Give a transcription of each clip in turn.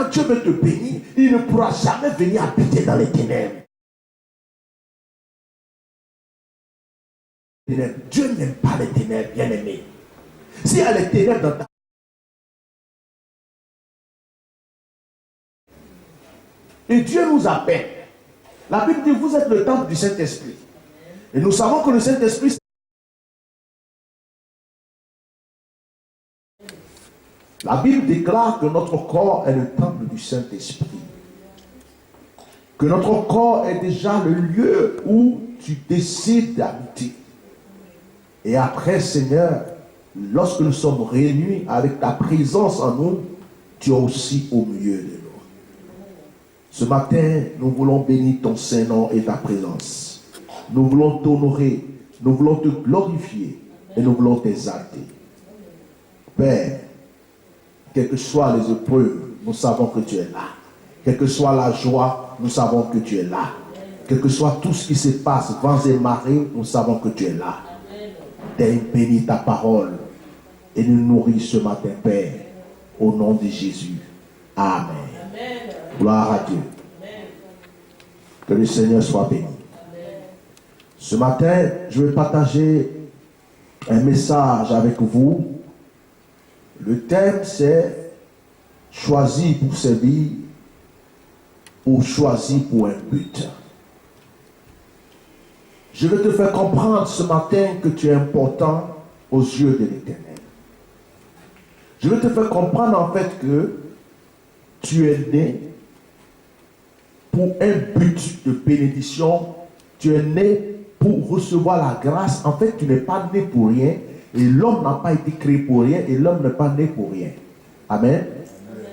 quand Dieu veut te bénir, il ne pourra jamais venir habiter dans les ténèbres. Dieu n'aime pas les ténèbres, bien-aimés. S'il y a les ténèbres dans ta et Dieu nous appelle. La Bible dit, vous êtes le temple du Saint-Esprit. Et nous savons que le Saint-Esprit, la Bible déclare que notre corps est le temple du Saint-Esprit. Que notre corps est déjà le lieu où tu décides d'habiter. Et après, Seigneur, lorsque nous sommes réunis avec ta présence en nous, tu es aussi au milieu de nous. Ce matin, nous voulons bénir ton Saint-Nom et ta présence. Nous voulons t'honorer, nous voulons te glorifier et nous voulons t'exalter. Père, quelles que soient les épreuves, nous savons que tu es là. Quelle que soit la joie, nous savons que tu es là. Quel que soit tout ce qui se passe, vents et marées, nous savons que tu es là. Bénis ta parole et nous nourris ce matin, Père, au nom de Jésus. Amen. Amen. Gloire à Dieu. Amen. Que le Seigneur soit béni. Amen. Ce matin, je vais partager un message avec vous. Le thème, c'est choisi pour servir ou choisi pour un but. Je vais te faire comprendre ce matin que tu es important aux yeux de l'Éternel. Je vais te faire comprendre en fait que tu es né pour un but de bénédiction. Tu es né pour recevoir la grâce. En fait, tu n'es pas né pour rien. Et l'homme n'a pas été créé pour rien. Et l'homme n'est pas né pour rien. Amen. Amen.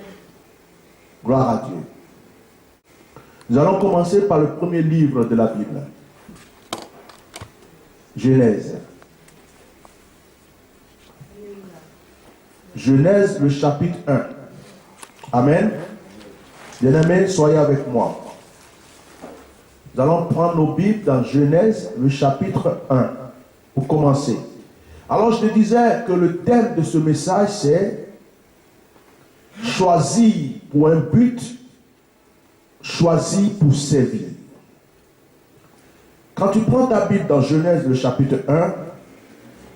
Gloire à Dieu. Nous allons commencer par le premier livre de la Bible. Genèse. Genèse, le chapitre 1. Amen. Bien-aimés, soyez avec moi. Nous allons prendre nos Bibles dans Genèse, le chapitre 1, pour commencer. Alors, je te disais que le thème de ce message, c'est choisi pour un but, choisi pour servir. Quand tu prends ta Bible dans Genèse, le chapitre 1,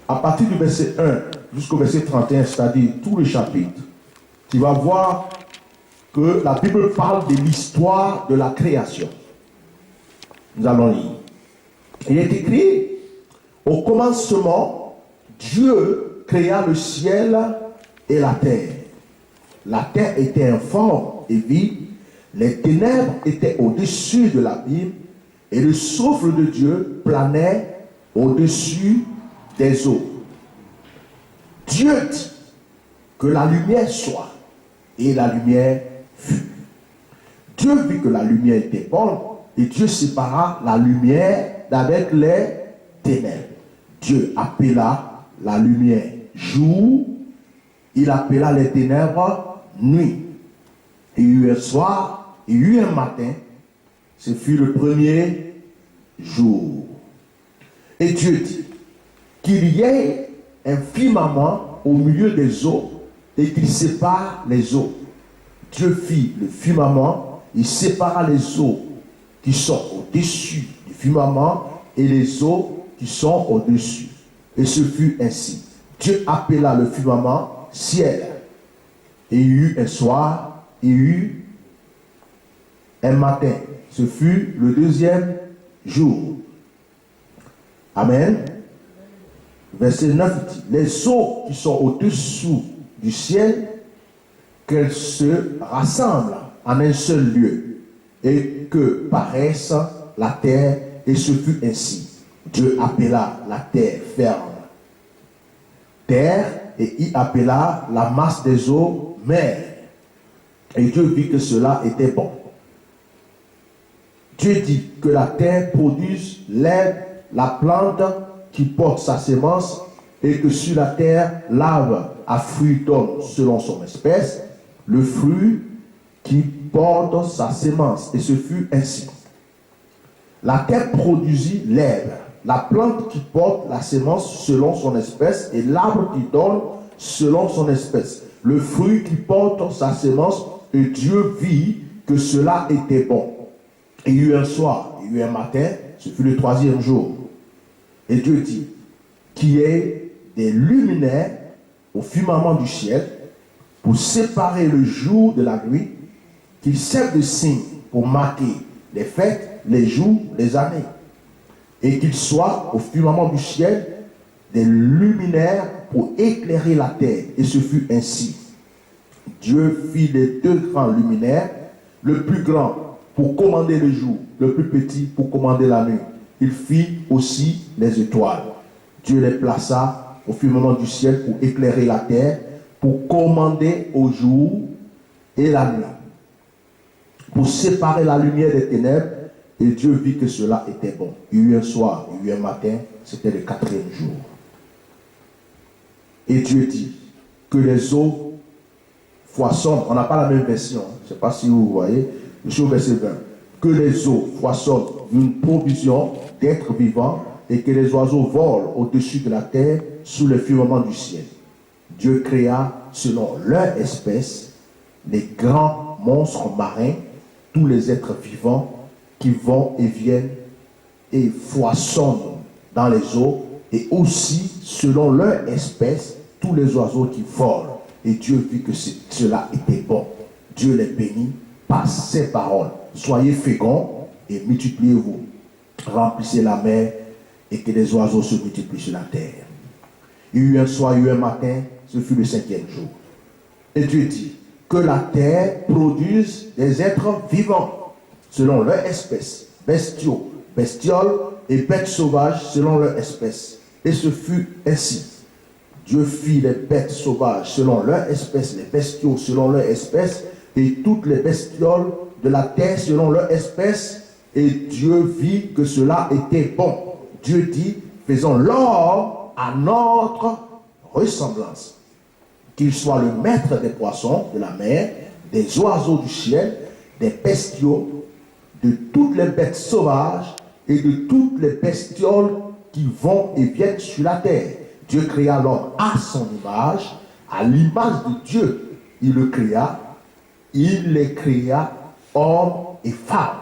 à partir du verset 1 jusqu'au verset 31, c'est-à-dire tout le chapitre, tu vas voir que la Bible parle de l'histoire de la création. Nous allons lire. Il est écrit, au commencement, Dieu créa le ciel et la terre. La terre était informe et vide, les ténèbres étaient au-dessus de l'abîme, et le souffle de Dieu planait au-dessus des eaux. Dieu dit que la lumière soit, et la lumière fut. Dieu vit que la lumière était bonne, et Dieu sépara la lumière d'avec les ténèbres. Dieu appela la lumière jour, il appela les ténèbres nuit. Et il y eut un soir, il y eut un matin, ce fut le premier jour. Et Dieu dit qu'il y ait un firmament au milieu des eaux et qu'il sépare les eaux. Dieu fit le firmament, il sépara les eaux qui sont au-dessus du firmament et les eaux qui sont au-dessus. Et ce fut ainsi. Dieu appela le firmament ciel. Et il y eut un soir, il y eut un matin. Ce fut le deuxième jour. Amen. Verset 9 dit, les eaux qui sont au-dessous du ciel, qu'elles se rassemblent en un seul lieu, et que paraisse la terre, et ce fut ainsi. Dieu appela la terre ferme terre, et y appela la masse des eaux mer. Et Dieu vit que cela était bon. Dieu dit que la terre produise l'herbe, la plante qui porte sa semence, et que sur la terre l'arbre à fruit donne selon son espèce, le fruit qui porte sa semence. Et ce fut ainsi. La terre produisit l'herbe, la plante qui porte la semence selon son espèce, et l'arbre qui donne selon son espèce, le fruit qui porte sa semence et Dieu vit que cela était bon. Et il y eut un soir, il y eut un matin, ce fut le 3e jour. Et Dieu dit, qu'il y ait des luminaires au firmament du ciel pour séparer le jour de la nuit, qu'ils servent de signe pour marquer les fêtes, les jours, les années. Et qu'il soit au firmament du ciel des luminaires pour éclairer la terre. Et ce fut ainsi. Dieu fit les 2 grands luminaires, le plus grand pour commander le jour, le plus petit pour commander la nuit. Il fit aussi les étoiles. Dieu les plaça au firmament du ciel pour éclairer la terre, pour commander au jour et la nuit, pour séparer la lumière des ténèbres. Et Dieu vit que cela était bon. Il y eut un soir, il y eut un matin, c'était le 4e jour. Et Dieu dit que les eaux foisonnent. On n'a pas la même version, je ne sais pas si vous voyez. Je suis au verset 20. Que les eaux foisonnent d'une provision d'êtres vivants et que les oiseaux volent au-dessus de la terre sous le firmament du ciel. Dieu créa selon leur espèce les grands monstres marins, tous les êtres vivants qui vont et viennent et foisonnent dans les eaux, et aussi selon leur espèce tous les oiseaux qui volent. Et Dieu vit que cela était bon. Dieu les bénit par ses paroles. Soyez féconds et multipliez-vous. Remplissez la mer et que les oiseaux se multiplient sur la terre. Il y eut un soir, il y eut un matin, ce fut le 5e jour. Et Dieu dit que la terre produise des êtres vivants selon leur espèce, bestiaux, bestioles et bêtes sauvages selon leur espèce. Et ce fut ainsi. Dieu fit les bêtes sauvages selon leur espèce, les bestiaux selon leur espèce, et toutes les bestioles de la terre selon leur espèce, et Dieu vit que cela était bon. Dieu dit, faisons l'homme à notre ressemblance, qu'il soit le maître des poissons de la mer, des oiseaux du ciel, des bestiaux, de toutes les bêtes sauvages et de toutes les bestioles qui vont et viennent sur la terre. Dieu créa l'homme à son image, à l'image de Dieu. Il le créa, il les créa, hommes et femmes.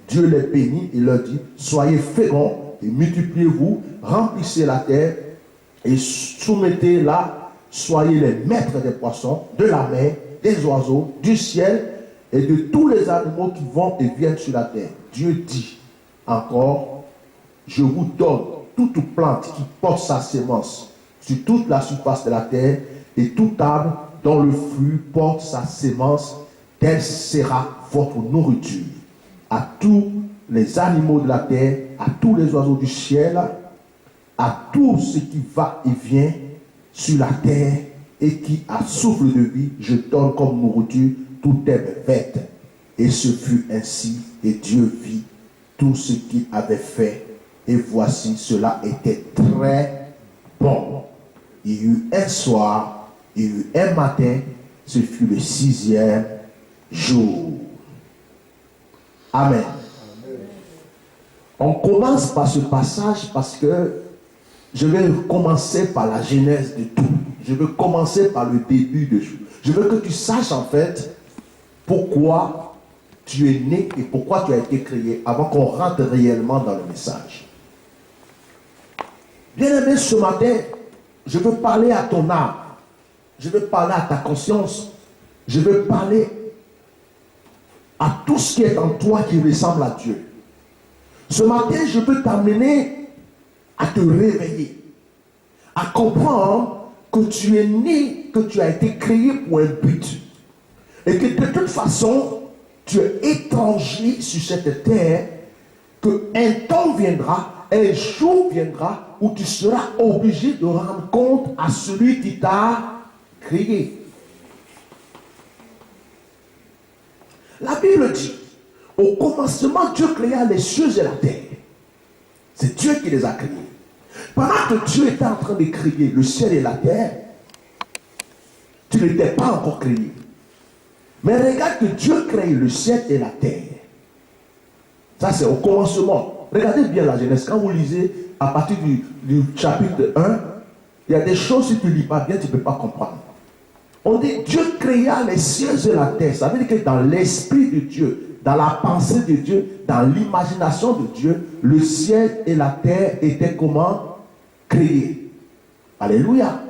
Dieu les bénit et leur dit, soyez féconds et multipliez-vous, remplissez la terre et soumettez-la, soyez les maîtres des poissons, de la mer, des oiseaux, du ciel et de tous les animaux qui vont et viennent sur la terre. Dieu dit encore, je vous donne toute plante qui porte sa sémence sur toute la surface de la terre et tout arbre dont le fruit porte sa sémence, telle sera votre nourriture. À tous les animaux de la terre, à tous les oiseaux du ciel, à tout ce qui va et vient sur la terre et qui a souffle de vie, je donne comme nourriture toute herbe verte. Et ce fut ainsi, et Dieu vit tout ce qu'il avait fait, et voici, cela était très bon. Il y eut un soir, il y eut un matin, ce fut le 6e jour. Amen. On commence par ce passage parce que je vais commencer par la genèse de tout. Je veux commencer par le début de tout. Je veux que tu saches en fait pourquoi tu es né et pourquoi tu as été créé avant qu'on rentre réellement dans le message. Bien-aimé, ce matin, je veux parler à ton âme. Je veux parler à ta conscience. Je veux parler à tout ce qui est en toi qui ressemble à Dieu. Ce matin, je veux t'amener à te réveiller, à comprendre que tu es né, que tu as été créé pour un but. Et que de toute façon, tu es étranger sur cette terre, qu'un temps viendra, un jour viendra où tu seras obligé de rendre compte à celui qui t'a créé. La Bible dit, au commencement, Dieu créa les cieux et la terre. C'est Dieu qui les a créés. Pendant que Dieu était en train de créer le ciel et la terre, tu n'étais pas encore créé. Mais regarde que Dieu crée le ciel et la terre. Ça, c'est au commencement. Regardez bien la Genèse. Quand vous lisez à partir du chapitre 1, il y a des choses, si tu ne lis pas bien, tu ne peux pas comprendre. On dit Dieu créa les cieux et la terre. Ça veut dire que dans l'esprit de Dieu, dans la pensée de Dieu, dans l'imagination de Dieu, le ciel et la terre étaient comment? Créés. Alléluia.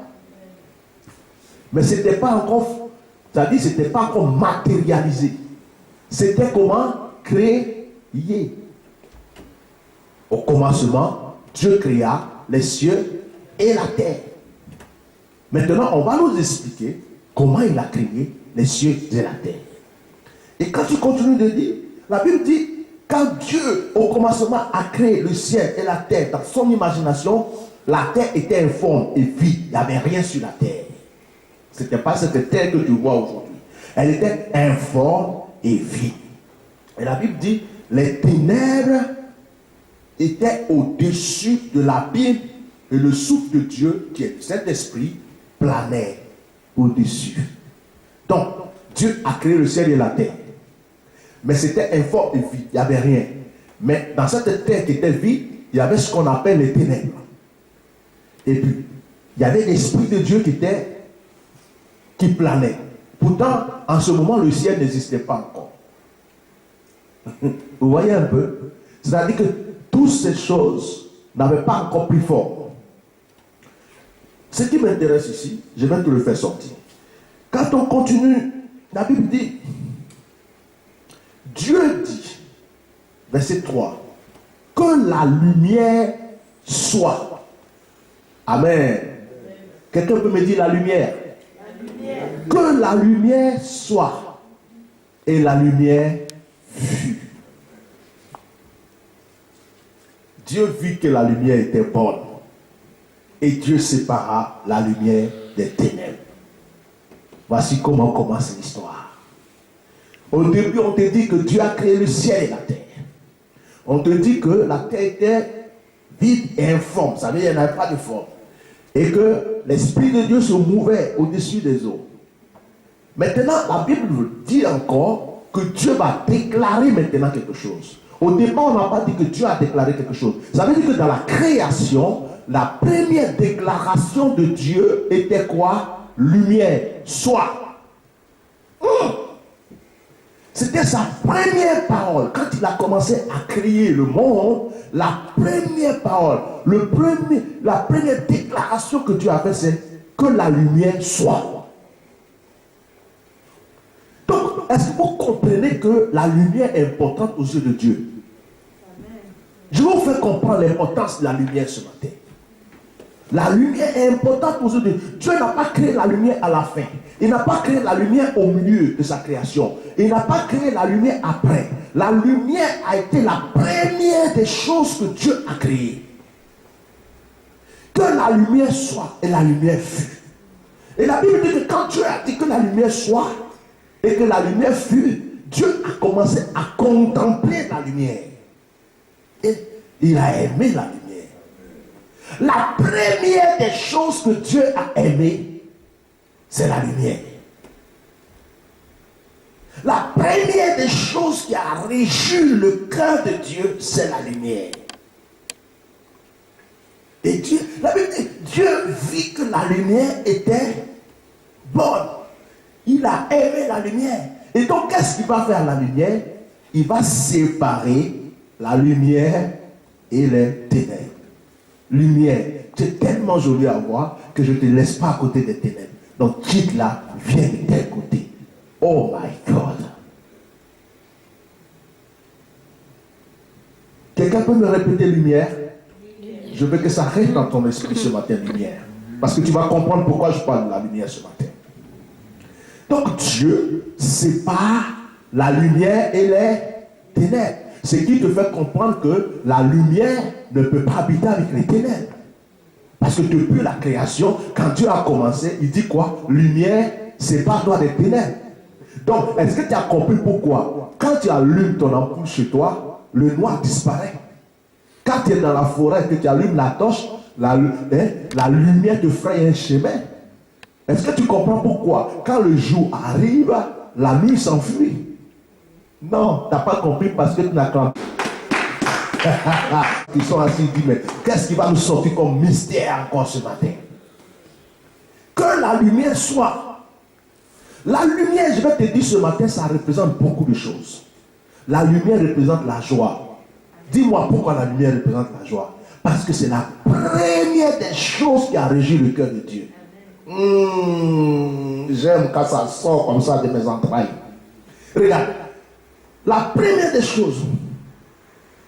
Mais ce n'était pas encore, c'est-à-dire ce n'était pas encore matérialisé. C'était comment? Créé. Au commencement, Dieu créa les cieux et la terre. Maintenant, on va nous expliquer comment il a créé les cieux et la terre. Et quand tu continues de dire, la Bible dit, quand Dieu, au commencement, a créé le ciel et la terre dans son imagination, la terre était informe et vide. Il n'y avait rien sur la terre. Ce n'était pas cette terre que tu vois aujourd'hui. Elle était informe et vide. Et la Bible dit, les ténèbres étaient au-dessus de l'abîme et le souffle de Dieu, qui est le Saint-Esprit, planait au-dessus. Donc, Dieu a créé le ciel et la terre. Mais c'était informe et vide, il n'y avait rien. Mais dans cette terre qui était vide, il y avait ce qu'on appelle les ténèbres. Et puis, il y avait l'Esprit de Dieu qui planait. Pourtant, en ce moment, le ciel n'existait pas encore. Vous voyez un peu? C'est-à-dire que toutes ces choses n'avaient pas encore pris forme. Ce qui m'intéresse ici, je vais te le faire sortir. Quand on continue, la Bible dit, Dieu dit, verset 3, que la lumière soit. Amen. Quelqu'un peut me dire la lumière? Que la lumière soit. Et la lumière fut. Dieu vit que la lumière était bonne. Et Dieu sépara la lumière des ténèbres. Voici comment commence l'histoire. Au début, on te dit que Dieu a créé le ciel et la terre. On te dit que la terre était vide et informe. Ça veut dire qu'il n'y avait pas de forme. Et que l'Esprit de Dieu se mouvait au-dessus des eaux. Maintenant, la Bible dit encore que Dieu va déclarer maintenant quelque chose. Au départ, on n'a pas dit que Dieu a déclaré quelque chose. Ça veut dire que dans la création, la première déclaration de Dieu était quoi? Lumière, soit. C'était sa première parole. Quand il a commencé à créer le monde, la première parole, la première déclaration que Dieu a faite, c'est que la lumière soit. Donc, est-ce que vous comprenez que la lumière est importante aux yeux de Dieu? Je vais vous faire comprendre l'importance de la lumière ce matin. La lumière est importante aux yeux de Dieu. Dieu n'a pas créé la lumière à la fin. Il n'a pas créé la lumière au milieu de sa création. Il n'a pas créé la lumière après. La lumière a été la première des choses que Dieu a créées. Que la lumière soit et la lumière fut. Et la Bible dit que quand Dieu a dit que la lumière soit et que la lumière fut, Dieu a commencé à contempler la lumière. Et il a aimé la lumière. La première des choses que Dieu a aimé, c'est la lumière. La première des choses qui a réjoui le cœur de Dieu, c'est la lumière. Et Dieu, la Bible dit, Dieu vit que la lumière était bonne. Il a aimé la lumière. Et donc, qu'est-ce qu'il va faire à la lumière? Il va séparer la lumière et les ténèbres. Lumière, c'est tellement joli à voir que je ne te laisse pas à côté des ténèbres. Donc, quitte là, viens de tel côté. Oh my God. Quelqu'un peut me répéter lumière? Je veux que ça reste dans ton esprit ce matin, lumière. Parce que tu vas comprendre pourquoi je parle de la lumière ce matin. Donc Dieu sépare la lumière et les ténèbres. Ce qui te fait comprendre que la lumière ne peut pas habiter avec les ténèbres. Parce que depuis la création, quand Dieu a commencé, il dit quoi? Lumière, sépare-toi des ténèbres. Donc, est-ce que tu as compris pourquoi? Quand tu allumes ton ampoule chez toi, le noir disparaît. Quand tu es dans la forêt et que tu allumes la torche, la lumière te fraye un chemin. Est-ce que tu comprends pourquoi? Quand le jour arrive, la nuit s'enfuit. Non, tu n'as pas compris parce que tu n'as pas. Ils sont assis, ils disent, mais qu'est-ce qui va nous sortir comme mystère encore ce matin? Que la lumière soit. La lumière, je vais te dire ce matin, ça représente beaucoup de choses. La lumière représente la joie. Dis-moi pourquoi la lumière représente la joie. Parce que c'est la première des choses qui a régi le cœur de Dieu. J'aime quand ça sort comme ça de mes entrailles. Regarde, la première des choses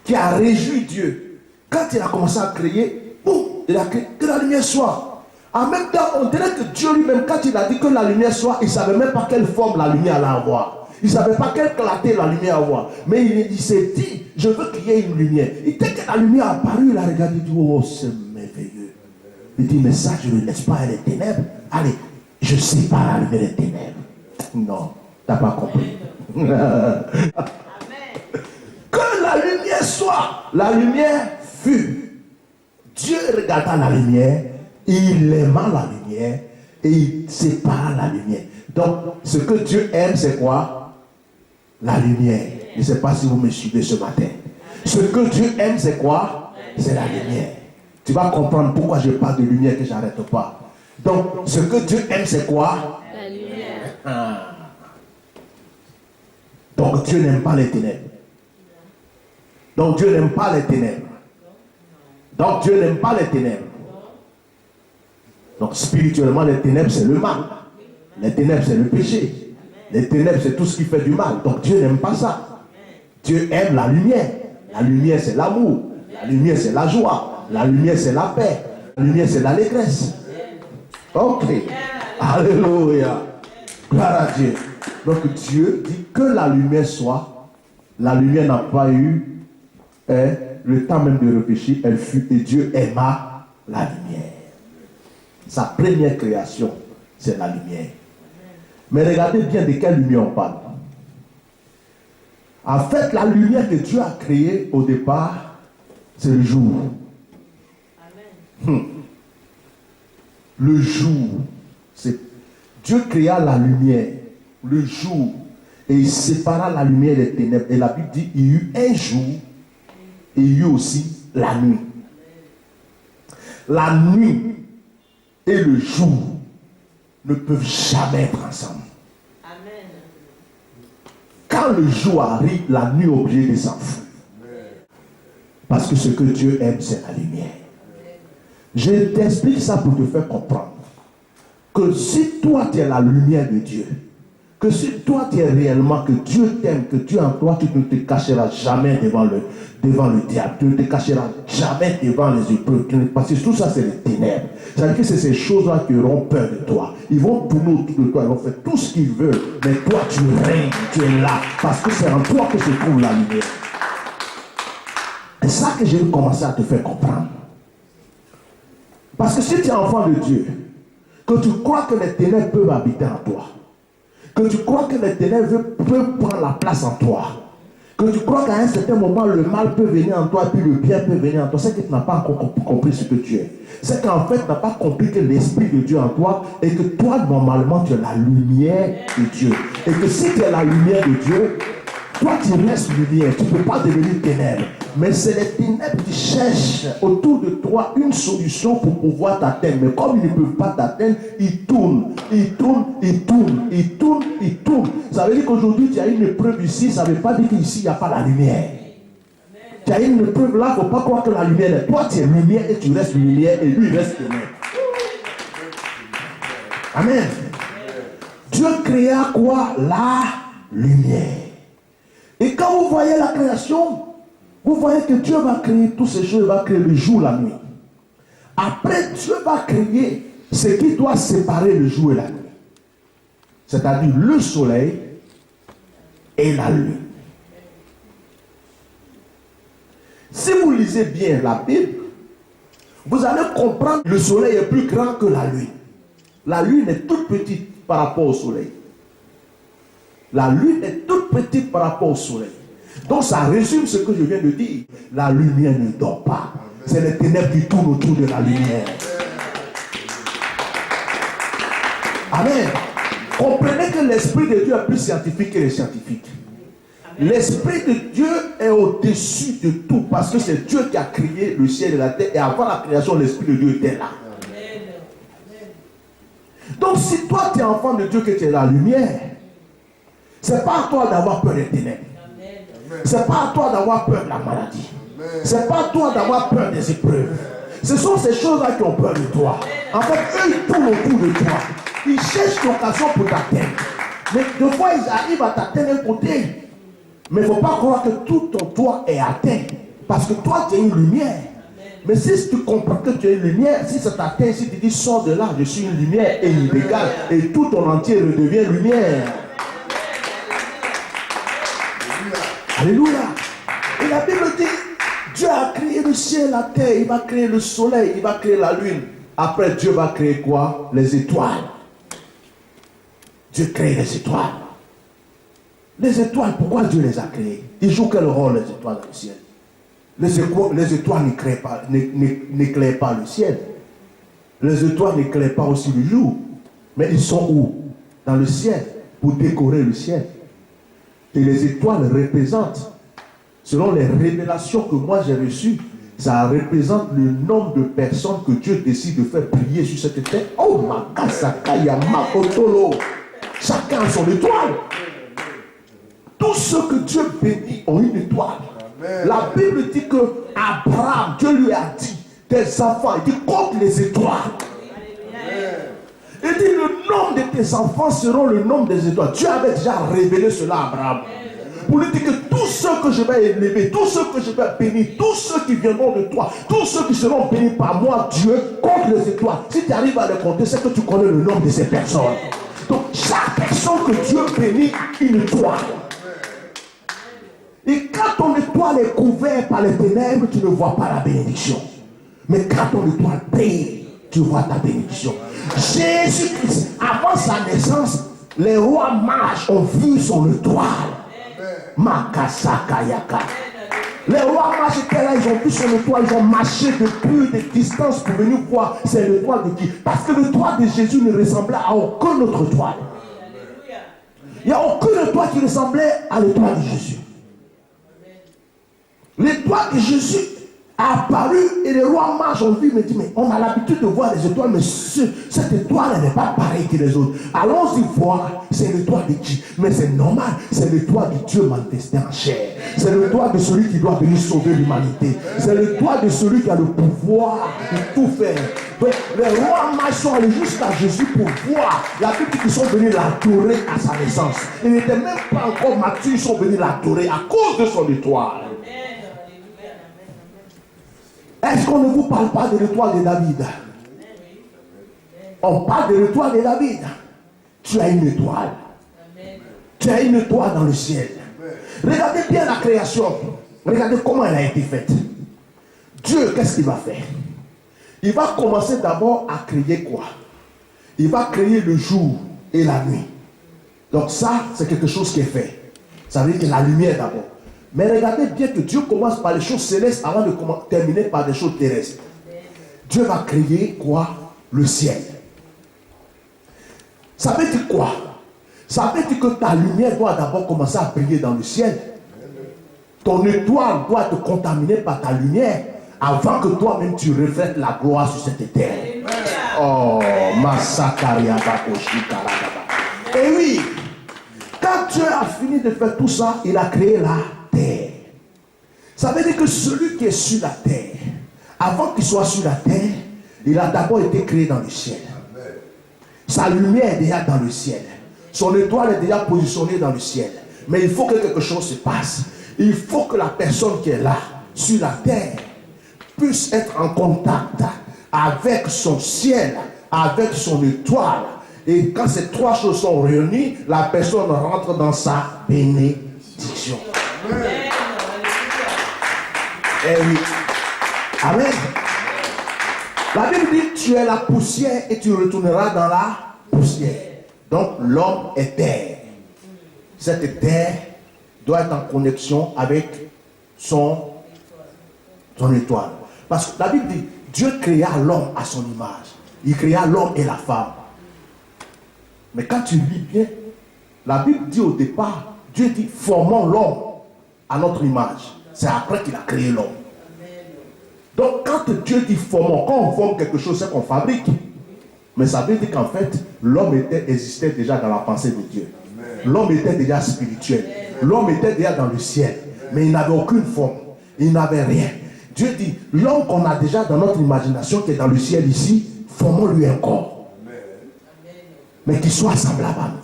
qui a réjoui Dieu, quand il a commencé à créer, boum, il a créé que la lumière soit. En même temps, on dirait que Dieu lui-même, quand il a dit que la lumière soit, il ne savait même pas quelle forme la lumière allait avoir. Il ne savait pas quelle clarté la lumière allait avoir. Mais il s'est dit, je veux qu'il y ait une lumière. Et dès que la lumière a apparu, il a regardé, il dit, oh, c'est merveilleux. Il dit, mais ça, je ne laisse pas les ténèbres. Allez, je sépare la lumière des ténèbres. Non, tu n'as pas compris. Que la lumière soit. La lumière fut. Dieu regarda la lumière, il aima la lumière et il sépara la lumière. Donc, ce que Dieu aime, c'est quoi? La lumière. Je ne sais pas si vous me suivez ce matin. Ce que Dieu aime, c'est quoi? C'est la lumière. Tu vas comprendre pourquoi je parle de lumière que je n'arrête pas. Donc, ce que Dieu aime, c'est quoi? La lumière. Donc, Dieu n'aime pas les ténèbres. Donc, Dieu n'aime pas les ténèbres. Donc, Dieu n'aime pas les ténèbres. Donc, spirituellement, les ténèbres, c'est le mal. Les ténèbres, c'est le péché. Les ténèbres, c'est tout ce qui fait du mal. Donc, Dieu n'aime pas ça. Dieu aime la lumière. La lumière, c'est l'amour. La lumière, c'est la joie. La lumière, c'est la paix. La lumière, c'est l'allégresse. Ok. Alléluia. Gloire à Dieu. Donc, Dieu dit que la lumière soit. La lumière n'a pas eu le temps même de réfléchir. Elle fut et Dieu aima la lumière. Sa première création, c'est la lumière. Mais regardez bien de quelle lumière on parle. En fait, la lumière que Dieu a créée au départ, c'est le jour. Le jour. Dieu créa la lumière, le jour, et il sépara la lumière des ténèbres. Et la Bible dit, il y eut un jour, et il y eut aussi la nuit. La nuit et le jour ne peuvent jamais être ensemble. Amen. Quand le jour arrive, la nuit est obligée de s'enfuir. Parce que ce que Dieu aime, c'est la lumière. Je t'explique ça pour te faire comprendre que si toi tu es la lumière de Dieu, que si toi tu es réellement, que Dieu t'aime, que Dieu en toi, tu ne te cacheras jamais devant le diable, tu ne te cacheras jamais devant les épreuves, parce que tout ça c'est les ténèbres. C'est-à-dire que c'est ces choses-là qui auront peur de toi. Ils vont tourner autour de toi, ils vont faire tout ce qu'ils veulent, mais toi tu règnes, tu es là, parce que c'est en toi que se trouve la lumière. C'est ça que j'ai commencé à te faire comprendre. Parce que si tu es enfant de Dieu, que tu crois que les ténèbres peuvent habiter en toi, que tu crois que les ténèbres peuvent prendre la place en toi, que tu crois qu'à un certain moment le mal peut venir en toi et puis le bien peut venir en toi, c'est que tu n'as pas encore compris ce que tu es. C'est qu'en fait tu n'as pas compris que l'Esprit de Dieu en toi et que toi normalement tu es la lumière de Dieu. Et que si tu es la lumière de Dieu, toi tu restes lumière, tu ne peux pas devenir ténèbres. Mais c'est les ténèbres qui cherchent autour de toi une solution pour pouvoir t'atteindre. Mais comme ils ne peuvent pas t'atteindre, ils tournent, ils tournent, ils tournent, ils tournent, ils tournent. Ça veut dire qu'aujourd'hui tu as une épreuve ici, ça ne veut pas dire qu'ici il n'y a pas la lumière. Tu as une épreuve là, il ne faut pas croire que la lumière est. Toi tu es lumière et tu restes lumière et lui il reste ténèbres. Amen. Dieu créa quoi? La lumière. Et quand vous voyez la création, vous voyez que Dieu va créer toutes ces choses, il va créer le jour, la nuit. Après, Dieu va créer ce qui doit séparer le jour et la nuit. C'est-à-dire le soleil et la lune. Si vous lisez bien la Bible, vous allez comprendre que le soleil est plus grand que la lune. La lune est toute petite par rapport au soleil. La lune est toute petite par rapport au soleil. Donc ça résume ce que je viens de dire. La lumière ne dort pas. C'est les ténèbres qui tournent autour de la lumière. Amen. Comprenez que l'Esprit de Dieu est plus scientifique que les scientifiques. L'Esprit de Dieu est au-dessus de tout parce que c'est Dieu qui a créé le ciel et la terre. Et avant la création, l'Esprit de Dieu était là. Donc si toi tu es enfant de Dieu, que tu es la lumière, c'est pas à toi d'avoir peur des ténèbres. C'est pas à toi d'avoir peur de la maladie. C'est pas à toi d'avoir peur des épreuves. Ce sont ces choses-là qui ont peur de toi. En fait, eux, ils tournent autour de toi. Ils cherchent l'occasion pour t'atteindre. Mais des fois, ils arrivent à t'atteindre un côté. Mais il ne faut pas croire que tout ton toit est atteint. Parce que toi, tu es une lumière. Mais si tu comprends que tu es une lumière, si ça t'atteint, si tu dis sors de là, je suis une lumière et illégale, et tout ton entier redevient lumière. Alléluia. Et la Bible dit, Dieu a créé le ciel, la terre, il va créer le soleil, il va créer la lune. Après, Dieu va créer quoi? Les étoiles. Dieu crée les étoiles. Les étoiles, pourquoi Dieu les a créées? Ils jouent quel rôle, les étoiles dans le ciel? Les étoiles n'éclairent pas le ciel. Les étoiles n'éclairent pas aussi le jour. Mais ils sont où? Dans le ciel, pour décorer le ciel. Et les étoiles représentent, selon les révélations que moi j'ai reçues, ça représente le nombre de personnes que Dieu décide de faire briller sur cette terre. Oh, Makasakaya, Makotolo. Chacun a son étoile. Tous ceux que Dieu bénit ont une étoile. Amen. La Bible dit que Abraham, Dieu lui a dit, tes enfants, il dit, compte les étoiles. Amen. Il dit, le nombre de tes enfants seront le nombre des étoiles. Dieu avait déjà révélé cela à Abraham. Pour lui dire que tous ceux que je vais élever, tous ceux que je vais bénir, tous ceux qui viendront de toi, tous ceux qui seront bénis par moi, Dieu, compte les étoiles. Si tu arrives à les compter, c'est que tu connais le nombre de ces personnes. Donc, chaque personne que Dieu bénit, une étoile. Et quand ton étoile est couverte par les ténèbres, tu ne vois pas la bénédiction. Mais quand ton étoile brille, tu vois ta bénédiction. Jésus-Christ, avant sa naissance, les rois mages ont vu son étoile. Makasakayaka. Les rois mages étaient là, ils ont vu son étoile, ils ont marché de plus de distance pour venir voir c'est l'étoile de qui. Parce que l'étoile de Jésus ne ressemblait à aucune autre étoile. Il n'y a aucune étoile qui ressemblait à l'étoile de Jésus. L'étoile de Jésus a apparu et les rois mages ont vu, me dit, mais on a l'habitude de voir les étoiles, mais cette étoile elle n'est pas pareille que les autres. Allons-y voir, c'est l'étoile de qui? Mais c'est normal, c'est l'étoile de Dieu manifesté en chair. C'est l'étoile de celui qui doit venir sauver l'humanité. C'est l'étoile de celui qui a le pouvoir de tout faire. Donc les rois mages sont allés jusqu'à Jésus pour voir. La Bible dit qu'ils sont venus l'adorer à sa naissance. Il n'était même pas encore mature, ils sont venus l'adorer à cause de son étoile. Est-ce qu'on ne vous parle pas de l'étoile de David? On parle de l'étoile de David. Tu as une étoile. Tu as une étoile dans le ciel. Regardez bien la création. Regardez comment elle a été faite. Dieu, qu'est-ce qu'il va faire? Il va commencer d'abord à créer quoi? Il va créer le jour et la nuit. Donc ça, c'est quelque chose qui est fait. Ça veut dire que la lumière d'abord. Mais regardez bien que Dieu commence par les choses célestes avant de terminer par des choses terrestres. Dieu va créer quoi? Le ciel. Ça veut dire quoi? Ça veut dire que ta lumière doit d'abord commencer à briller dans le ciel. Ton étoile doit te contaminer par ta lumière avant que toi-même tu reflètes la gloire sur cette terre. Oh, Massakaria Bakoshi Karadaba. Et oui, quand Dieu a fini de faire tout ça, il a créé la terre. Ça veut dire que celui qui est sur la terre, avant qu'il soit sur la terre, il a d'abord été créé dans le ciel. Sa lumière est déjà dans le ciel. Son étoile est déjà positionnée dans le ciel. Mais il faut que quelque chose se passe. Il faut que la personne qui est là, sur la terre, puisse être en contact avec son ciel, avec son étoile. Et quand ces trois choses sont réunies, la personne rentre dans sa bénédiction. Amen. Eh oui. Amen. La Bible dit, tu es la poussière et tu retourneras dans la poussière. Donc l'homme est terre. Cette terre doit être en connexion avec son étoile. Parce que la Bible dit, Dieu créa l'homme à son image. Il créa l'homme et la femme. Mais quand tu lis bien, la Bible dit au départ, Dieu dit, formons l'homme à notre image. C'est après qu'il a créé l'homme. Donc quand Dieu dit formons, quand on forme quelque chose, c'est qu'on fabrique. Mais ça veut dire qu'en fait, l'homme existait déjà dans la pensée de Dieu. L'homme était déjà spirituel. L'homme était déjà dans le ciel. Mais il n'avait aucune forme. Il n'avait rien. Dieu dit, l'homme qu'on a déjà dans notre imagination, qui est dans le ciel ici, formons-lui un corps. Mais qu'il soit semblable à nous.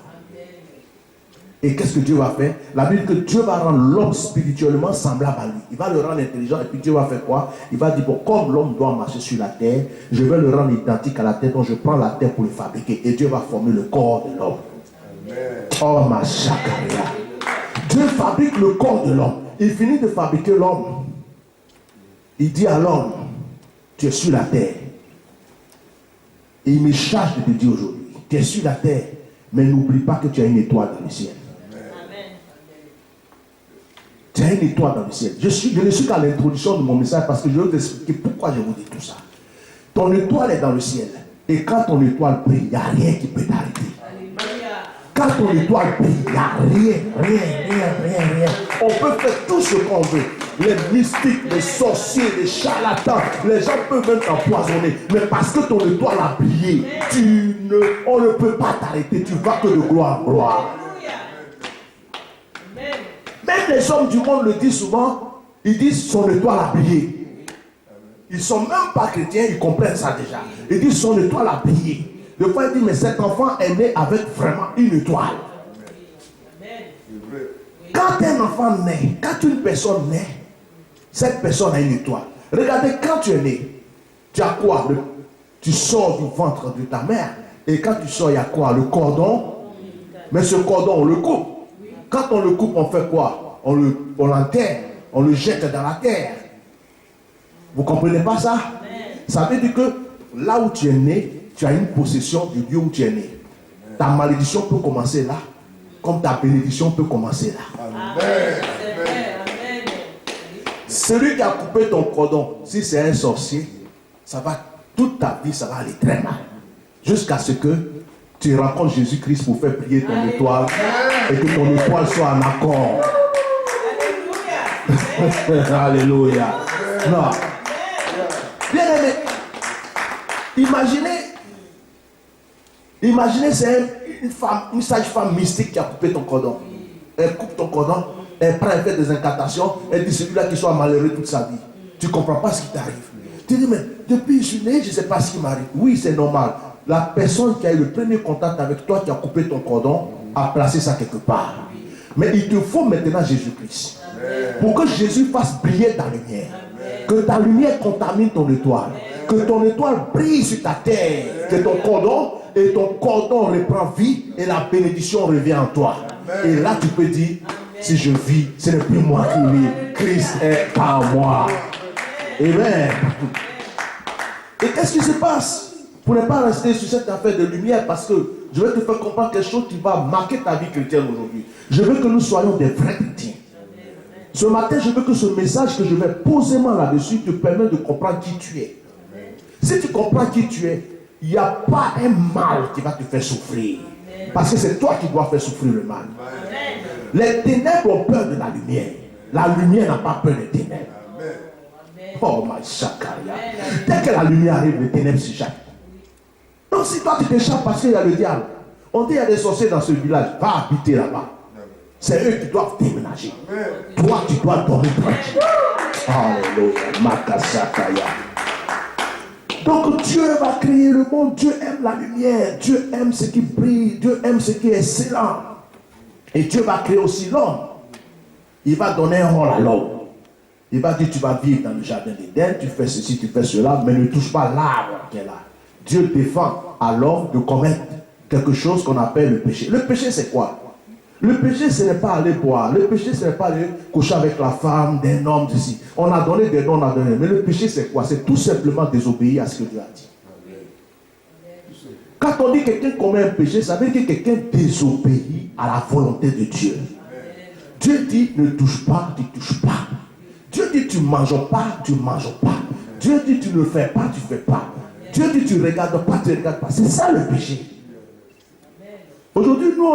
Et qu'est-ce que Dieu va faire? La Bible dit que Dieu va rendre l'homme spirituellement semblable à lui. Il va le rendre intelligent et puis Dieu va faire quoi? Il va dire, bon, comme l'homme doit marcher sur la terre, je vais le rendre identique à la terre, donc je prends la terre pour le fabriquer. Et Dieu va former le corps de l'homme. Oh ma chakaria. Dieu fabrique le corps de l'homme. Il finit de fabriquer l'homme. Il dit à l'homme, tu es sur la terre. Et il me charge de te dire aujourd'hui, tu es sur la terre, mais n'oublie pas que tu as une étoile dans le ciel. Tu as une étoile dans le ciel. Je ne suis qu'à l'introduction de mon message parce que je vais vous expliquer pourquoi je vous dis tout ça. Ton étoile est dans le ciel. Et quand ton étoile brille, il n'y a rien qui peut t'arrêter. Quand ton étoile brille, il n'y a rien. On peut faire tout ce qu'on veut. Les mystiques, les sorciers, les charlatans, les gens peuvent même t'empoisonner. Mais parce que ton étoile a brillé, on ne peut pas t'arrêter. Tu vas que de gloire en gloire. Même les hommes du monde le disent souvent. Ils disent son étoile a brillé. Ils ne sont même pas chrétiens, ils comprennent ça déjà. Ils disent son étoile a brillé. Des fois, ils disent, mais cet enfant est né avec vraiment une étoile. Quand un enfant naît, quand une personne naît, cette personne a une étoile. Regardez, quand tu es né, tu as quoi? Tu sors du ventre de ta mère. Et quand tu sors, il y a quoi? Le cordon. Mais ce cordon, on le coupe. Quand on le coupe, on fait quoi? On l'enterre. On le jette dans la terre. Vous ne comprenez pas ça? Ça veut dire que là où tu es né, tu as une possession du lieu où tu es né. Ta malédiction peut commencer là, comme ta bénédiction peut commencer là. Amen. Celui qui a coupé ton cordon, si c'est un sorcier, ça va, toute ta vie, ça va aller très mal. Jusqu'à ce que tu rencontres Jésus-Christ pour faire briller ton étoile et que ton étoile soit en accord. Alléluia. Non. Bien aimé, imaginez c'est une sage-femme mystique qui a coupé ton cordon. Elle coupe ton cordon, elle prend, elle fait des incantations, elle dit celui-là qui soit malheureux toute sa vie. Tu ne comprends pas ce qui t'arrive. Tu dis, mais depuis que je suis né, je ne sais pas ce qui m'arrive. Oui, c'est normal. La personne qui a eu le premier contact avec toi, qui a coupé ton cordon, a placé ça quelque part. Mais il te faut maintenant Jésus-Christ. Pour que Jésus fasse briller ta lumière. Que ta lumière contamine ton étoile. Que ton étoile brille sur ta terre. Que ton cordon, et ton cordon reprend vie et la bénédiction revient en toi. Et là tu peux dire, si je vis, ce n'est plus moi qui vis. Christ est par moi. Amen. Et qu'est-ce qui se passe? Pour ne pas rester sur cette affaire de lumière, parce que je vais te faire comprendre quelque chose qui va marquer ta vie chrétienne aujourd'hui. Je veux que nous soyons des vrais chrétiens. Ce matin, je veux que ce message que je vais posément là-dessus te permette de comprendre qui tu es. Si tu comprends qui tu es, il n'y a pas un mal qui va te faire souffrir. Parce que c'est toi qui dois faire souffrir le mal. Les ténèbres ont peur de la lumière. La lumière n'a pas peur des ténèbres. Oh my chakaria. Dès que la lumière arrive, les ténèbres s'échappent. Donc si toi tu t'échappes parce qu'il y a le diable, on dit il y a des sorciers dans ce village, va habiter là-bas. C'est eux qui doivent déménager. Toi tu dois dormir tranquille. Alléluia. Makasakaya. Donc Dieu va créer le monde. Dieu aime la lumière. Dieu aime ce qui brille. Dieu aime ce qui est excellent. Et Dieu va créer aussi l'homme. Il va donner un rôle à l'homme. Il va dire, tu vas vivre dans le jardin d'Éden, tu fais ceci, tu fais cela, mais ne touche pas l'arbre qui est là. Dieu défend à l'homme de commettre quelque chose qu'on appelle le péché. Le péché, c'est quoi? Le péché, ce n'est pas aller boire. Le péché, ce n'est pas aller coucher avec la femme d'un homme d'ici. On a donné des noms, on a donné. Mais le péché, c'est quoi? C'est tout simplement désobéir à ce que Dieu a dit. Quand on dit quelqu'un commet un péché, ça veut dire que quelqu'un désobéit à la volonté de Dieu. Dieu dit, ne touche pas, tu ne touches pas. Dieu dit, tu ne manges pas, tu ne manges pas. Dieu dit, tu ne fais pas, tu ne fais pas. Dieu dit, tu ne regardes pas, tu ne regardes pas. C'est ça le péché. Aujourd'hui, nous,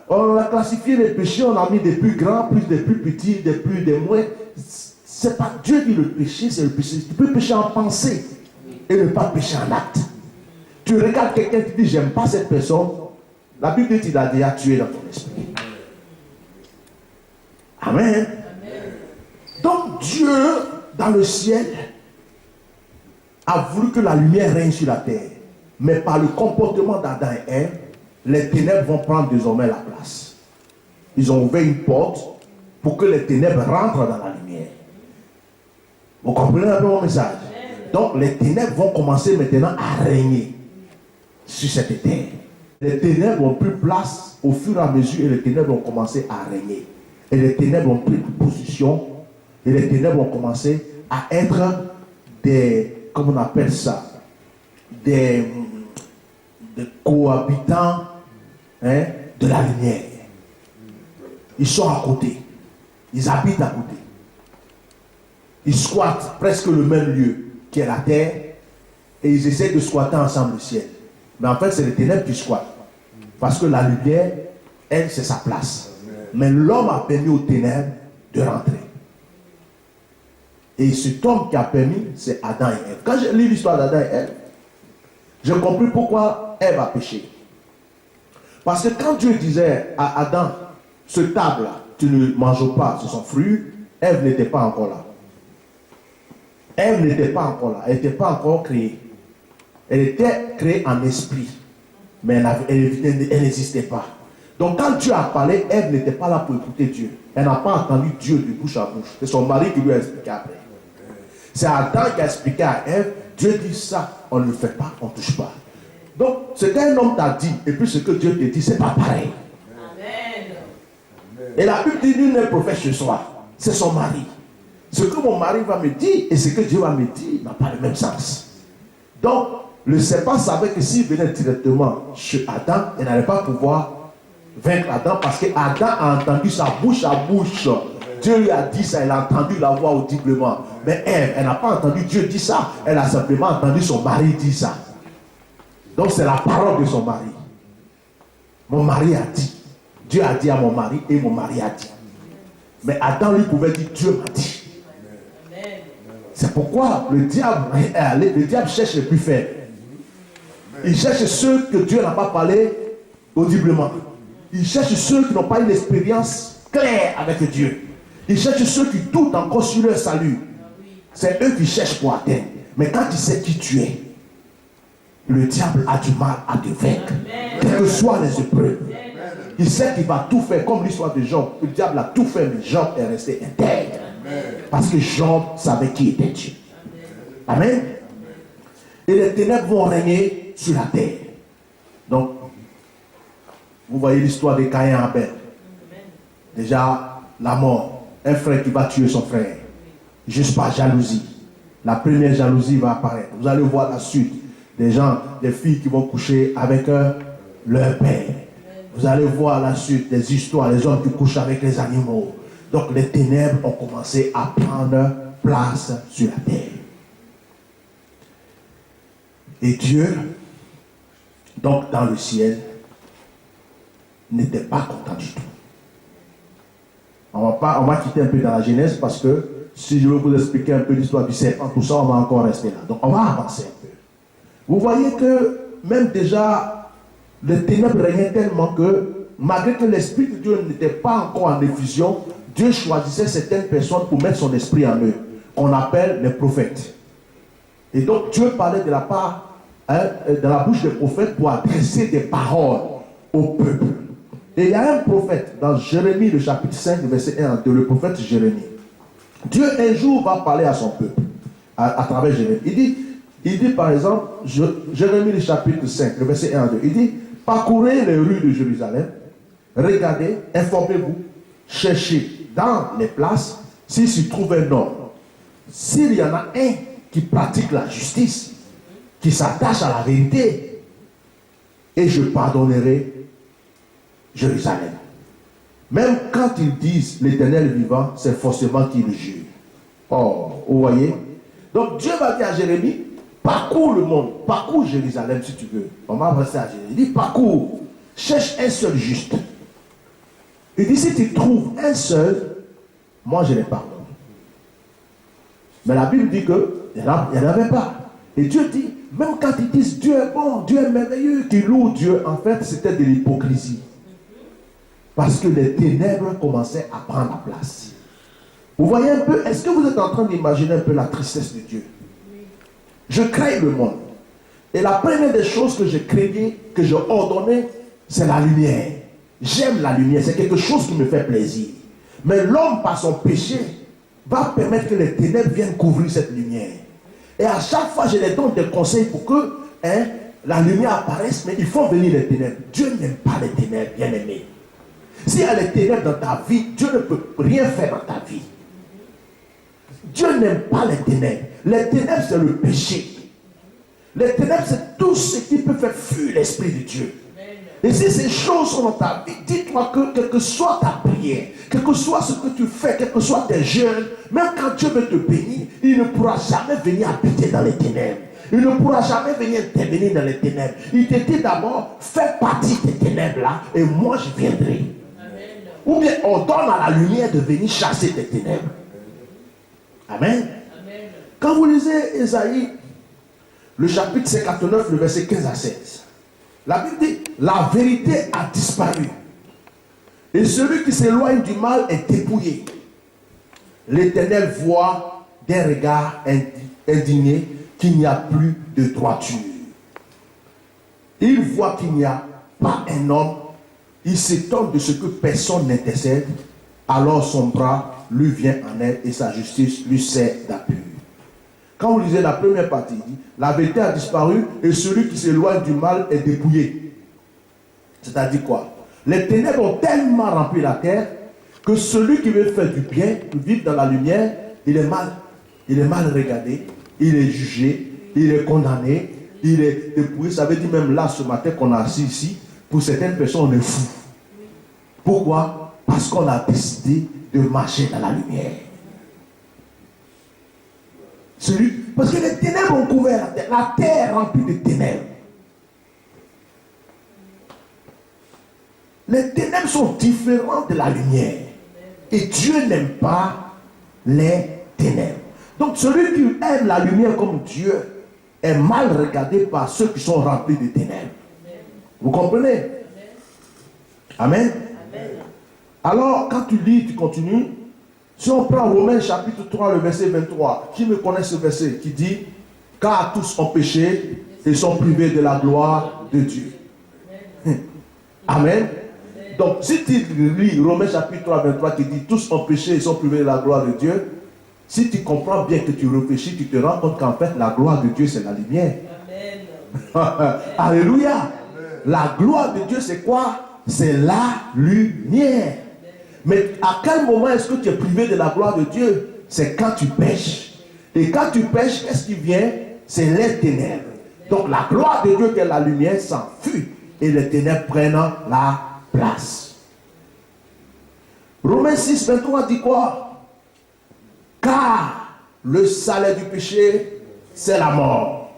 on a classifié les péchés, on a mis des plus grands, plus des plus petits, des moins. C'est pas Dieu dit le péché, c'est le péché. Tu peux pécher en pensée et ne pas pécher en acte. Tu regardes quelqu'un, tu dis, j'aime pas cette personne. La Bible dit qu'il a déjà tué dans ton esprit. Amen. Donc Dieu, dans le ciel, a voulu que la lumière règne sur la terre. Mais par le comportement d'Adam et Ève, les ténèbres vont prendre désormais la place. Ils ont ouvert une porte pour que les ténèbres rentrent dans la lumière. Vous comprenez un peu mon message? Donc les ténèbres vont commencer maintenant à régner sur cette terre. Les ténèbres ont pris place au fur et à mesure et les ténèbres ont commencé à régner. Et les ténèbres ont pris position et les ténèbres ont commencé à être des, comment on appelle ça, des cohabitants de la lumière. Ils sont à côté. Ils habitent à côté. Ils squattent presque le même lieu qui est la terre et ils essaient de squatter ensemble le ciel. Mais en fait, c'est les ténèbres qui squattent. Parce que la lumière, elle, c'est sa place. Mais l'homme a permis aux ténèbres de rentrer. Et cet homme qui a permis, c'est Adam et Ève. Quand j'ai lu l'histoire d'Adam et Ève, j'ai compris pourquoi Ève a péché. Parce que quand Dieu disait à Adam, ce table-là, tu ne manges pas, c'est son fruit, Ève n'était pas encore là. Ève n'était pas encore là, elle n'était pas encore créée. Elle était créée en esprit, mais elle n'existait pas. Donc quand Dieu a parlé, Ève n'était pas là pour écouter Dieu. Elle n'a pas entendu Dieu de bouche à bouche. C'est son mari qui lui a expliqué après. C'est Adam qui a expliqué à Ève, Dieu dit ça, on ne le fait pas, on ne touche pas. Donc ce qu'un homme t'a dit, et puis ce que Dieu te dit, c'est pas pareil. Amen. Et la Bible dit, nul n'est prophète chez soi. C'est son mari. Ce que mon mari va me dire et ce que Dieu va me dire n'a pas le même sens. Donc, le serpent savait que s'il venait directement chez Adam, il n'allait pas pouvoir vaincre Adam parce que Adam a entendu sa bouche à bouche. Dieu lui a dit ça, elle a entendu la voix audiblement. Mais Ève, elle n'a pas entendu Dieu dire ça, elle a simplement entendu son mari dire ça. Donc c'est la parole de son mari. Mon mari a dit. Dieu a dit à mon mari et mon mari a dit. Mais Adam lui pouvait dire Dieu m'a dit. C'est pourquoi le diable cherche les plus faibles. Il cherche ceux que Dieu n'a pas parlé audiblement. Il cherche ceux qui n'ont pas eu l'expérience claire avec Dieu. Il cherche ceux qui doutent encore sur leur salut. C'est eux qui cherchent pour atteindre. Mais quand tu sais qui tu es, le diable a du mal à te vaincre. Quelles que soient les épreuves. Il sait qu'il va tout faire, comme l'histoire de Job. Le diable a tout fait, mais Job est resté intègre. Parce que Job savait qui était Dieu. Amen. Et les ténèbres vont régner sur la terre. Donc, vous voyez l'histoire de Caïn et Abel. Déjà, la mort. Un frère qui va tuer son frère. Juste par jalousie. La première jalousie va apparaître. Vous allez voir la suite. Des gens, des filles qui vont coucher avec leur père. Vous allez voir la suite des histoires, les hommes qui couchent avec les animaux. Donc les ténèbres ont commencé à prendre place sur la terre. Et Dieu, donc dans le ciel, n'était pas content du tout. On va quitter un peu dans la Genèse parce que si je veux vous expliquer un peu l'histoire du serpent, tout ça, on va encore rester là. Donc on va avancer un peu. Vous voyez que même déjà, les ténèbres régnaient tellement que, malgré que l'Esprit de Dieu n'était pas encore en effusion, Dieu choisissait certaines personnes pour mettre son esprit en eux, qu'on appelle les prophètes. Et donc Dieu parlait de la part, de la bouche des prophètes pour adresser des paroles au peuple. Et il y a un prophète dans Jérémie, le chapitre 5, verset 1 à 2, le prophète Jérémie. Dieu un jour va parler à son peuple, à travers Jérémie. Il dit par exemple, Jérémie le chapitre 5, le verset 1 à 2, il dit, parcourez les rues de Jérusalem, regardez, informez-vous, cherchez dans les places s'il s'y trouve un homme. S'il y en a un qui pratique la justice, qui s'attache à la vérité, et je pardonnerai Jérusalem. Même quand ils disent l'Éternel vivant, c'est forcément qu'ils jurent. Oh, vous voyez? Donc Dieu va dire à Jérémie, parcours le monde, parcours Jérusalem si tu veux. On va avancer à Jérémie. Il dit parcours, cherche un seul juste. Il dit si tu trouves un seul, moi je les pardonne. Mais la Bible dit qu'il n'y en avait pas. Et Dieu dit, même quand ils disent Dieu est bon, Dieu est merveilleux, qu'ils louent Dieu, en fait, c'était de l'hypocrisie. Parce que les ténèbres commençaient à prendre la place. Vous voyez un peu, est-ce que vous êtes en train d'imaginer un peu la tristesse de Dieu? Je crée le monde. Et la première des choses que je créais, que je ordonnais, c'est la lumière. J'aime la lumière, c'est quelque chose qui me fait plaisir. Mais l'homme, par son péché, va permettre que les ténèbres viennent couvrir cette lumière. Et à chaque fois, je les donne des conseils pour que la lumière apparaisse, mais il faut venir les ténèbres. Dieu n'aime pas les ténèbres, bien aimé. S'il y a les ténèbres dans ta vie, Dieu ne peut rien faire dans ta vie. Dieu n'aime pas les ténèbres. Les ténèbres, c'est le péché. Les ténèbres, c'est tout ce qui peut faire fuir l'Esprit de Dieu. Et si ces choses sont dans ta vie, dis-toi que quelle que soit ta prière, quel que soit ce que tu fais, quel que soit tes jeûnes, même quand Dieu veut te bénir, il ne pourra jamais venir habiter dans les ténèbres. Il ne pourra jamais venir intervenir dans les ténèbres. Il te dit d'abord, fais partie des ténèbres là, et moi je viendrai. Amen. Ou bien on donne à la lumière de venir chasser tes ténèbres. Amen. Amen. Quand vous lisez Ésaïe, le chapitre 59, le verset 15 à 16, la Bible dit, la vérité a disparu. Et celui qui s'éloigne du mal est dépouillé. L'Éternel voit d'un regard indigné qu'il n'y a plus de droiture. Il voit qu'il n'y a pas un homme. Il s'étonne de ce que personne n'intercède. Alors son bras lui vient en aide et sa justice lui sert d'appui. Quand vous lisez la première partie, il dit, la vérité a disparu et celui qui s'éloigne du mal est dépouillé. C'est-à-dire quoi? Les ténèbres ont tellement rempli la terre que celui qui veut faire du bien, vivre dans la lumière, il est mal regardé, il est jugé, il est condamné, il est dépouillé. Ça veut dire même là, ce matin qu'on a assis ici, pour certaines personnes, on est fou. Pourquoi? Parce qu'on a décidé de marcher dans la lumière. Parce que les ténèbres ont couvert la terre. La terre est remplie de ténèbres. Les ténèbres sont différentes de la lumière. Et Dieu n'aime pas les ténèbres. Donc celui qui aime la lumière comme Dieu est mal regardé par ceux qui sont remplis de ténèbres. Vous comprenez? Amen. Amen. Alors, quand tu lis, tu continues. Si on prend Romains chapitre 3, le verset 23, qui me connaît ce verset qui dit, car tous ont péché et sont privés de la gloire de Dieu. Amen. Donc, si tu lis Romains chapitre 3, 23 qui dit, tous ont péché et sont privés de la gloire de Dieu, si tu comprends bien que tu réfléchis, tu te rends compte qu'en fait, la gloire de Dieu, c'est la lumière. Amen. Alléluia. Amen. La gloire de Dieu, c'est quoi? C'est la lumière. Mais à quel moment est-ce que tu es privé de la gloire de Dieu? C'est quand tu pêches. Et quand tu pêches, qu'est-ce qui vient? C'est les ténèbres. Donc la gloire de Dieu qui est la lumière s'enfuit. Et les ténèbres prennent la place. Romains 6, 23 dit quoi? Car le salaire du péché, c'est la mort.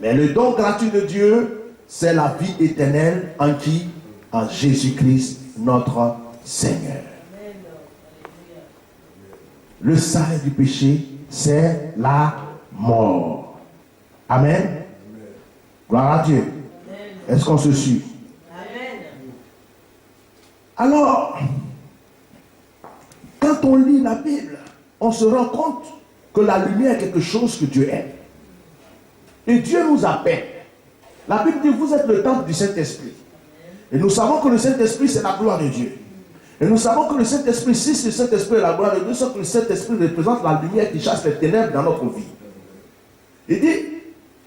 Mais le don gratuit de Dieu, c'est la vie éternelle en qui? En Jésus-Christ, notre Seigneur. Le salaire du péché, c'est la mort. Amen. Amen. Gloire à Dieu. Est-ce qu'on se suit? Amen. Alors, quand on lit la Bible, on se rend compte que la lumière est quelque chose que Dieu aime. Et Dieu nous appelle. La Bible dit, vous êtes le temple du Saint-Esprit. Et nous savons que le Saint-Esprit, c'est la gloire de Dieu. Et nous savons que le Saint-Esprit, si le Saint-Esprit est la gloire de Dieu, c'est que le Saint-Esprit représente la lumière qui chasse les ténèbres dans notre vie. Il dit,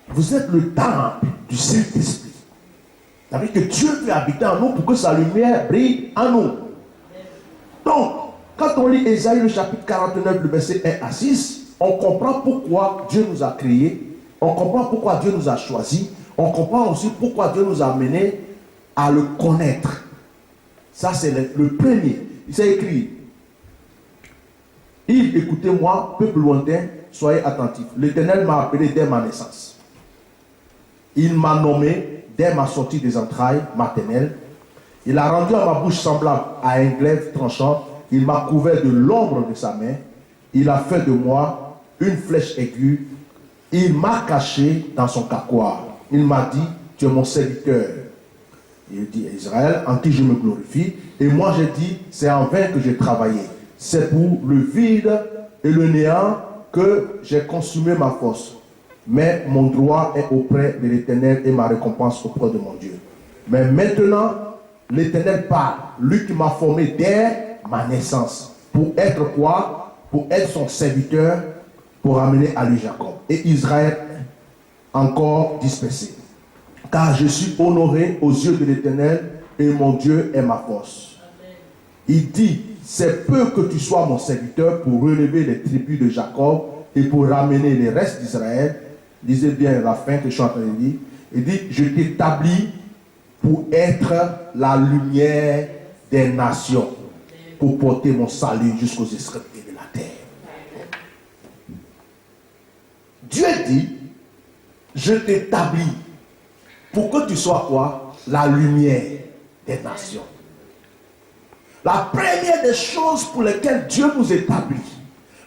vous êtes le temple du Saint-Esprit. Ça veut dire que Dieu veut habiter en nous pour que sa lumière brille en nous. Donc, quand on lit Ésaïe, le chapitre 49, le verset 1 à 6, on comprend pourquoi Dieu nous a créés, on comprend pourquoi Dieu nous a choisis, on comprend aussi pourquoi Dieu nous a amenés à le connaître. Ça, c'est le premier. Il s'est écrit, écoutez-moi, peuple lointain, soyez attentifs. L'Éternel m'a appelé dès ma naissance. Il m'a nommé dès ma sortie des entrailles maternelles. Il a rendu à ma bouche semblable à un glaive tranchant. Il m'a couvert de l'ombre de sa main. Il a fait de moi une flèche aiguë Il m'a caché dans son caquoir. Il m'a dit, tu es mon serviteur. Il dit, Israël, en qui je me glorifie. Et moi j'ai dit, c'est en vain que j'ai travaillé. C'est pour le vide et le néant que j'ai consumé ma force. Mais mon droit est auprès de l'Éternel et ma récompense auprès de mon Dieu. Mais maintenant, l'Éternel parle, lui qui m'a formé dès ma naissance. Pour être quoi? Pour être son serviteur, pour amener à lui Jacob. Et Israël encore dispersé. Car je suis honoré aux yeux de l'Éternel et mon Dieu est ma force. Il dit, c'est peu que tu sois mon serviteur pour relever les tribus de Jacob et pour ramener les restes d'Israël. Lisez bien la fin que je suis en train de dire. Il dit, je t'établis pour être la lumière des nations, pour porter mon salut jusqu'aux extrémités de la terre. Dieu dit, je t'établis pour que tu sois quoi? La lumière des nations. La première des choses pour lesquelles Dieu nous établit,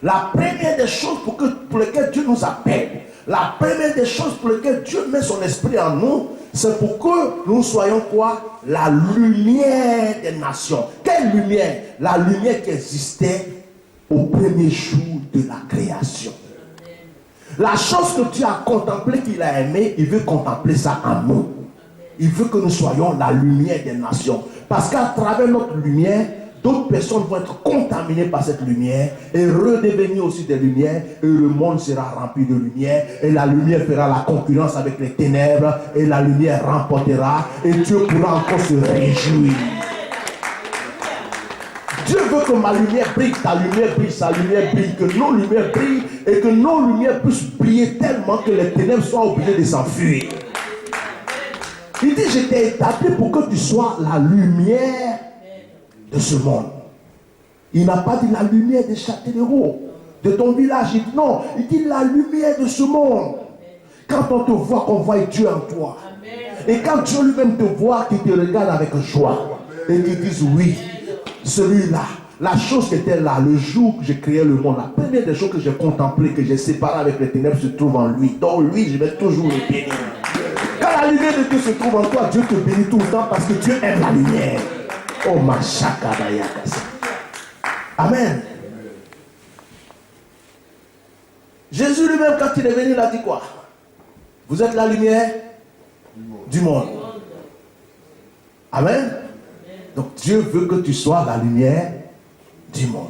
la première des choses pour lesquelles Dieu nous appelle, la première des choses pour lesquelles Dieu met son esprit en nous, c'est pour que nous soyons quoi? La lumière des nations. Quelle lumière? La lumière qui existait au premier jour de la création. La chose que Dieu a contemplée, qu'il a aimée, il veut contempler ça en nous. Il veut que nous soyons la lumière des nations. Parce qu'à travers notre lumière, d'autres personnes vont être contaminées par cette lumière et redevenir aussi des lumières. Et le monde sera rempli de lumière. Et la lumière fera la concurrence avec les ténèbres. Et la lumière remportera. Et Dieu pourra encore se réjouir. Dieu veut que ma lumière brille, ta lumière brille, sa lumière brille, que nos lumières brillent et que nos lumières puissent briller tellement que les ténèbres soient obligées de s'enfuir. Il dit, je t'ai établi pour que tu sois la lumière de ce monde. Il n'a pas dit la lumière de Châtellerault, de ton village. Il dit non, il dit la lumière de ce monde. Quand on te voit, qu'on voit Dieu en toi. Et quand Dieu lui-même te voit, qu'il te regarde avec joie. Et qu'il dise oui, celui-là, la chose qui était là, le jour que j'ai créé le monde, la première des choses que j'ai contemplées, que j'ai séparées avec les ténèbres, se trouve en lui. Donc lui, je vais toujours le bénir. Quand la lumière de Dieu se trouve en toi, Dieu te bénit tout le temps parce que Dieu aime la lumière. Oh ma chakabayakasa. Amen. Jésus lui-même, quand il est venu, il a dit quoi? Vous êtes la lumière du monde. Amen. Donc Dieu veut que tu sois la lumière du monde.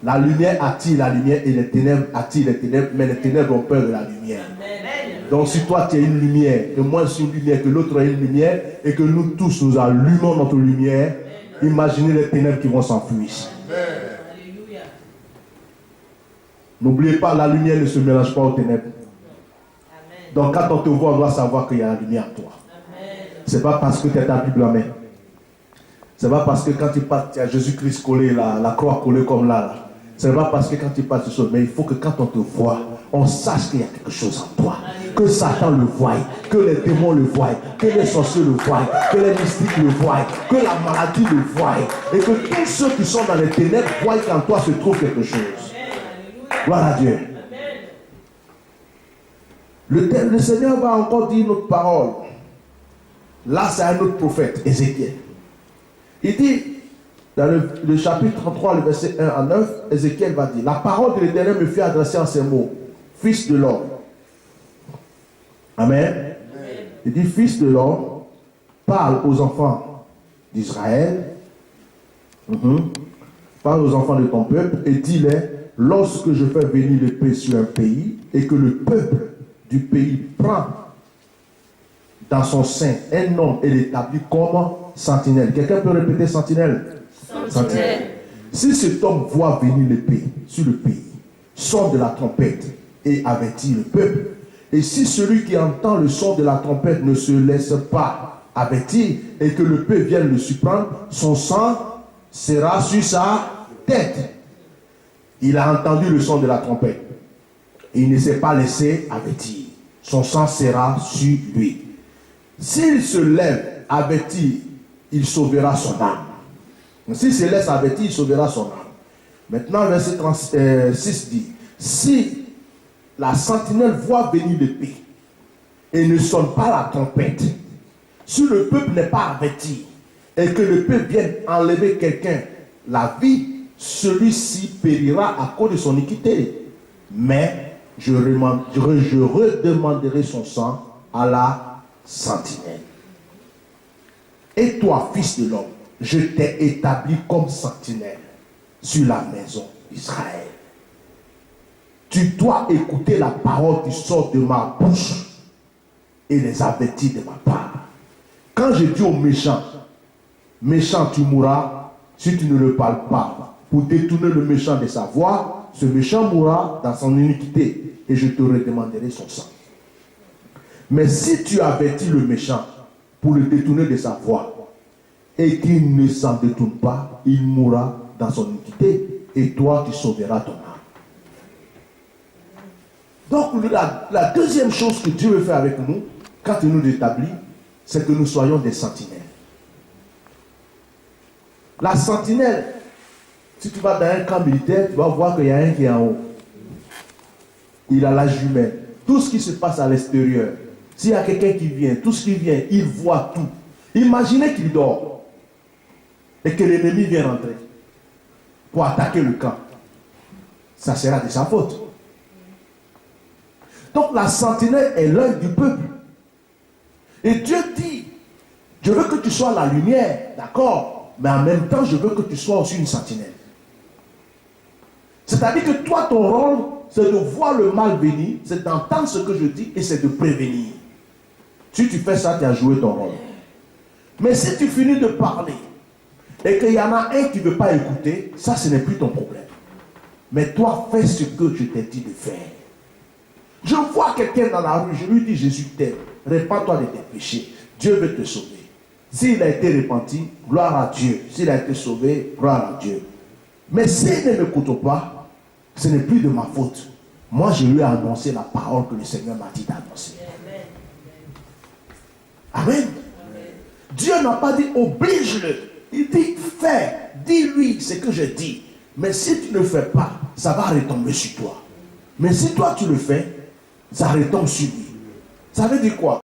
La lumière attire la lumière et les ténèbres attirent les ténèbres, mais les ténèbres ont peur de la lumière. Donc si toi tu es une lumière, que moi je suis une lumière, que l'autre est une lumière, et que nous tous nous allumons notre lumière, imaginez les ténèbres qui vont s'enfuir. N'oubliez pas, la lumière ne se mélange pas aux ténèbres. Donc quand on te voit, on doit savoir qu'il y a la lumière en toi. Ce n'est pas parce que tu as ta Bible en main. Ce n'est pas parce que quand tu passes, tu as Jésus-Christ collé, la croix collée comme là. Ce n'est pas parce que quand tu passes, mais il faut que quand on te voit, on sache qu'il y a quelque chose en toi. Que Satan le voie, que les démons le voient, que les sorciers le voient, que les mystiques le voient, que la maladie le voie. Et que tous ceux qui sont dans les ténèbres voient qu'en toi se trouve quelque chose. Gloire à Dieu. Le Seigneur va encore dire notre parole. Là, c'est un autre prophète, Ézéchiel. Il dit, dans le chapitre 33, le verset 1 à 9, Ézéchiel va dire, la parole de l'Éternel me fit adresser en ces mots, fils de l'homme. Amen. Il dit, fils de l'homme, parle aux enfants d'Israël, parle aux enfants de ton peuple, et dis-les, lorsque je fais venir l'épée sur un pays, et que le peuple du pays prend dans son sein un homme et l'établit comme sentinelle. Quelqu'un peut répéter sentinelle? Sentinelle. Si cet homme voit venir l'épée sur le pays, sonne de la trompette et avertit le peuple, et si celui qui entend le son de la trompette ne se laisse pas avertir et que le peuple vienne le surprendre, son sang sera sur sa tête. Il a entendu le son de la trompette et il ne s'est pas laissé avertir. Son sang sera sur lui. S'il se lève averti, il sauvera son âme. S'il se laisse avertir, il sauvera son âme. Maintenant, verset 36 dit, si la sentinelle voit venir l'épée et ne sonne pas la trompette, si le peuple n'est pas averti et que le peuple vienne enlever quelqu'un, la vie, celui-ci périra à cause de son iniquité. Mais je redemanderai son sang à la sentinelle. Et toi, fils de l'homme, je t'ai établi comme sentinelle sur la maison d'Israël. Tu dois écouter la parole qui sort de ma bouche et les avertir de ma part. Quand je dis au méchant, méchant tu mourras, si tu ne le parles pas, pour détourner le méchant de sa voie, ce méchant mourra dans son iniquité et je te redemanderai son sang. Mais si tu avertis le méchant pour le détourner de sa voie et qu'il ne s'en détourne pas, il mourra dans son iniquité et toi tu sauveras ton âme. Donc la deuxième chose que Dieu veut faire avec nous, quand il nous établit, c'est que nous soyons des sentinelles. La sentinelle, si tu vas dans un camp militaire, tu vas voir qu'il y a un qui est en haut. Il a la jumelle. Tout ce qui se passe à l'extérieur, s'il y a quelqu'un qui vient, tout ce qui vient, il voit tout. Imaginez qu'il dort et que l'ennemi vient rentrer pour attaquer le camp. Ça sera de sa faute. Donc la sentinelle est l'œil du peuple. Et Dieu dit, je veux que tu sois la lumière, d'accord, mais en même temps, je veux que tu sois aussi une sentinelle. C'est-à-dire que toi, ton rôle, c'est de voir le mal venir, c'est d'entendre ce que je dis et c'est de prévenir. Si tu fais ça, tu as joué ton rôle. Mais si tu finis de parler et qu'il y en a un qui ne veut pas écouter, ça, ce n'est plus ton problème. Mais toi, fais ce que je t'ai dit de faire. Je vois quelqu'un dans la rue, je lui dis, Jésus t'aime, répands-toi de tes péchés, Dieu veut te sauver. S'il a été repenti, gloire à Dieu. S'il a été sauvé, gloire à Dieu. Mais s'il ne m'écoute pas, ce n'est plus de ma faute. Moi, je lui ai annoncé la parole que le Seigneur m'a dit d'annoncer. Amen. Amen. Dieu n'a pas dit oblige-le. Il dit fais, dis-lui ce que je dis. Mais si tu ne le fais pas, ça va retomber sur toi. Mais si toi tu le fais, ça retombe sur lui. Ça veut dire quoi?